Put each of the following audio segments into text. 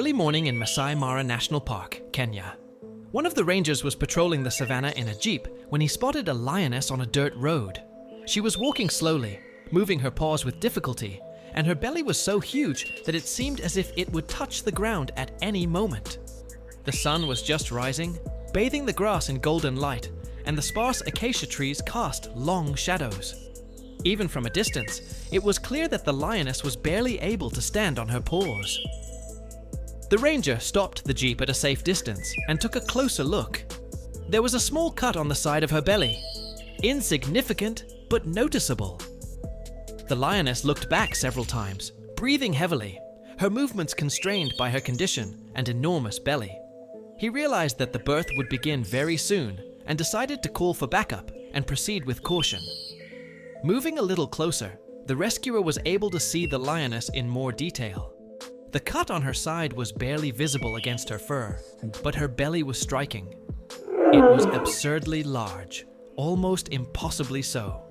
early morning in Masai Mara National Park, Kenya. One of the rangers was patrolling the savannah in a jeep when he spotted a lioness on a dirt road. She was walking slowly, moving her paws with difficulty, and her belly was so huge that it seemed as if it would touch the ground at any moment. The sun was just rising, bathing the grass in golden light, and the sparse acacia trees cast long shadows. Even from a distance, it was clear that the lioness was barely able to stand on her paws. The ranger stopped the jeep at a safe distance and took a closer look. There was a small cut on the side of her belly. Insignificant, but noticeable. The lioness looked back several times, breathing heavily, her movements constrained by her condition and enormous belly. He realized that the birth would begin very soon and decided to call for backup and proceed with caution. Moving a little closer, the rescuer was able to see the lioness in more detail. The cut on her side was barely visible against her fur, but her belly was striking. It was absurdly large, almost impossibly so.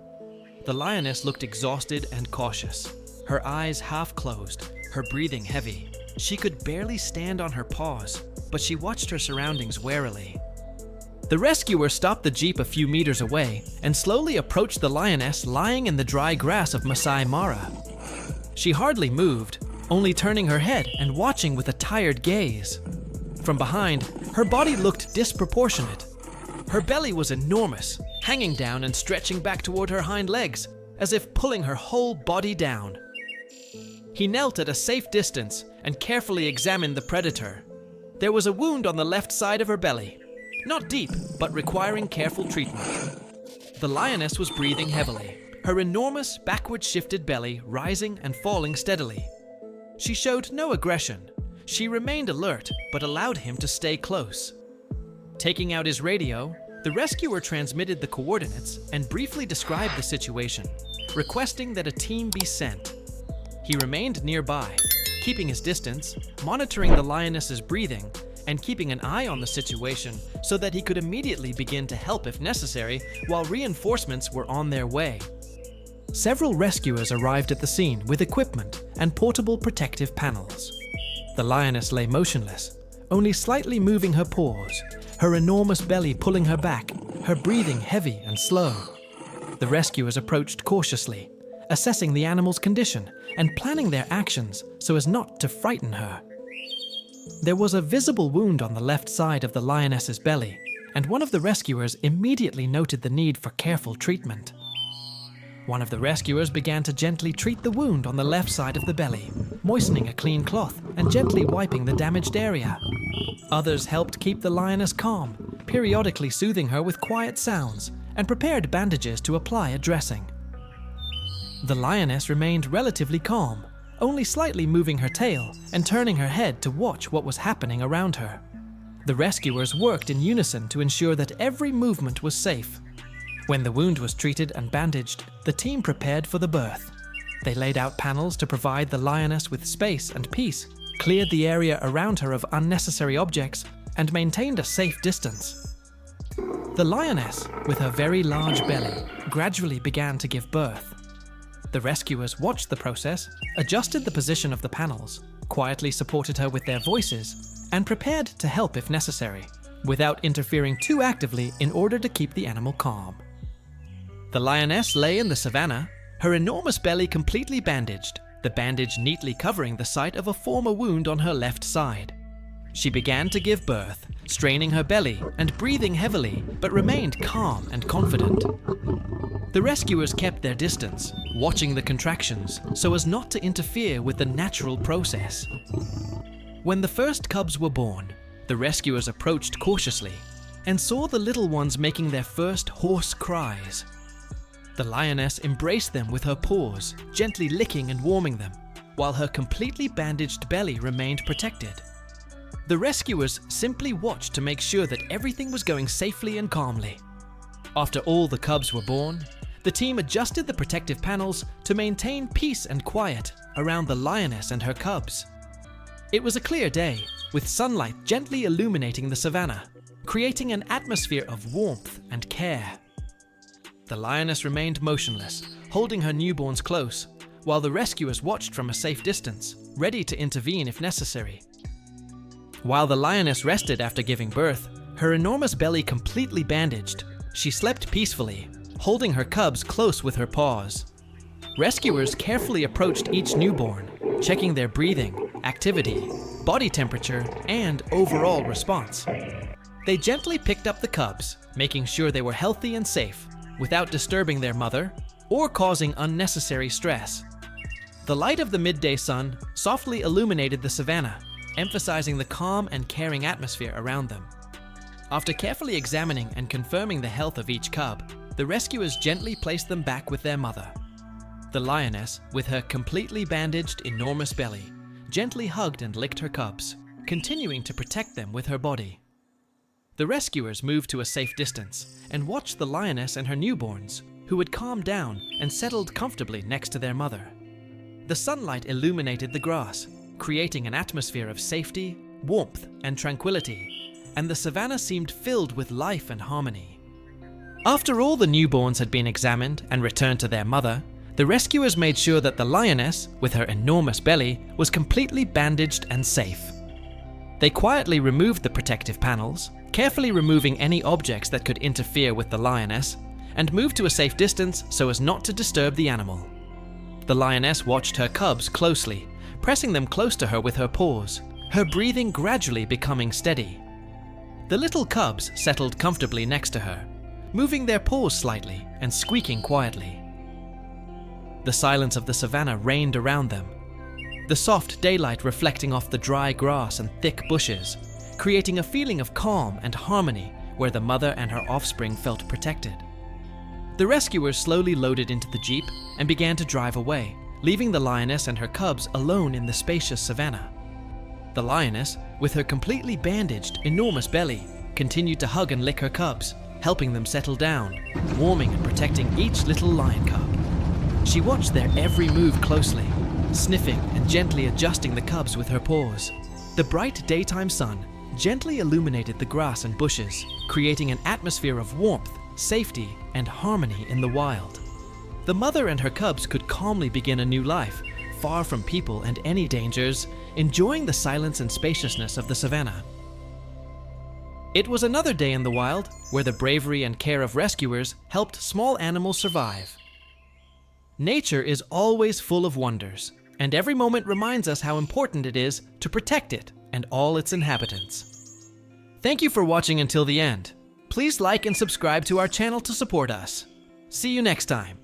The lioness looked exhausted and cautious, her eyes half closed, her breathing heavy. She could barely stand on her paws, but she watched her surroundings warily. The rescuer stopped the jeep a few meters away and slowly approached the lioness lying in the dry grass of Masai Mara. She hardly moved, only turning her head and watching with a tired gaze. From behind, her body looked disproportionate. Her belly was enormous, hanging down and stretching back toward her hind legs, as if pulling her whole body down. He knelt at a safe distance and carefully examined the predator. There was a wound on the left side of her belly, not deep, but requiring careful treatment. The lioness was breathing heavily, her enormous backward-shifted belly rising and falling steadily. She showed no aggression. She remained alert, but allowed him to stay close. Taking out his radio, the rescuer transmitted the coordinates and briefly described the situation, requesting that a team be sent. He remained nearby, keeping his distance, monitoring the lioness's breathing, and keeping an eye on the situation so that he could immediately begin to help if necessary while reinforcements were on their way. Several rescuers arrived at the scene with equipment and portable protective panels. The lioness lay motionless, only slightly moving her paws, her enormous belly pulling her back, her breathing heavy and slow. The rescuers approached cautiously, assessing the animal's condition and planning their actions so as not to frighten her. There was a visible wound on the left side of the lioness's belly, and one of the rescuers immediately noted the need for careful treatment. One of the rescuers began to gently treat the wound on the left side of the belly, moistening a clean cloth and gently wiping the damaged area. Others helped keep the lioness calm, periodically soothing her with quiet sounds, and prepared bandages to apply a dressing. The lioness remained relatively calm, only slightly moving her tail and turning her head to watch what was happening around her. The rescuers worked in unison to ensure that every movement was safe. When the wound was treated and bandaged, the team prepared for the birth. They laid out panels to provide the lioness with space and peace, cleared the area around her of unnecessary objects, and maintained a safe distance. The lioness, with her very large belly, gradually began to give birth. The rescuers watched the process, adjusted the position of the panels, quietly supported her with their voices, and prepared to help if necessary, without interfering too actively in order to keep the animal calm. The lioness lay in the savannah, her enormous belly completely bandaged, the bandage neatly covering the site of a former wound on her left side. She began to give birth, straining her belly and breathing heavily, but remained calm and confident. The rescuers kept their distance, watching the contractions so as not to interfere with the natural process. When the first cubs were born, the rescuers approached cautiously and saw the little ones making their first hoarse cries. The lioness embraced them with her paws, gently licking and warming them, while her completely bandaged belly remained protected. The rescuers simply watched to make sure that everything was going safely and calmly. After all the cubs were born, the team adjusted the protective panels to maintain peace and quiet around the lioness and her cubs. It was a clear day, with sunlight gently illuminating the savannah, creating an atmosphere of warmth and care. The lioness remained motionless, holding her newborns close, while the rescuers watched from a safe distance, ready to intervene if necessary. While the lioness rested after giving birth, her enormous belly completely bandaged, she slept peacefully, holding her cubs close with her paws. Rescuers carefully approached each newborn, checking their breathing, activity, body temperature, and overall response. They gently picked up the cubs, making sure they were healthy and safe, without disturbing their mother or causing unnecessary stress. The light of the midday sun softly illuminated the savannah, emphasizing the calm and caring atmosphere around them. After carefully examining and confirming the health of each cub, the rescuers gently placed them back with their mother. The lioness, with her completely bandaged, enormous belly, gently hugged and licked her cubs, continuing to protect them with her body. The rescuers moved to a safe distance and watched the lioness and her newborns, who had calmed down and settled comfortably next to their mother. The sunlight illuminated the grass, creating an atmosphere of safety, warmth, and tranquility, and the savannah seemed filled with life and harmony. After all the newborns had been examined and returned to their mother, the rescuers made sure that the lioness, with her enormous belly, was completely bandaged and safe. They quietly removed the protective panels, carefully removing any objects that could interfere with the lioness, and moved to a safe distance so as not to disturb the animal. The lioness watched her cubs closely, pressing them close to her with her paws, her breathing gradually becoming steady. The little cubs settled comfortably next to her, moving their paws slightly and squeaking quietly. The silence of the savannah reigned around them, the soft daylight reflecting off the dry grass and thick bushes, creating a feeling of calm and harmony where the mother and her offspring felt protected. The rescuers slowly loaded into the jeep and began to drive away, leaving the lioness and her cubs alone in the spacious savannah. The lioness, with her completely bandaged, enormous belly, continued to hug and lick her cubs, helping them settle down, warming and protecting each little lion cub. She watched their every move closely, sniffing and gently adjusting the cubs with her paws. The bright daytime sun gently illuminated the grass and bushes, creating an atmosphere of warmth, safety, and harmony in the wild. The mother and her cubs could calmly begin a new life, far from people and any dangers, enjoying the silence and spaciousness of the savannah. It was another day in the wild where the bravery and care of rescuers helped small animals survive. Nature is always full of wonders, and every moment reminds us how important it is to protect it and all its inhabitants. Thank you for watching until the end. Please like and subscribe to our channel to support us. See you next time.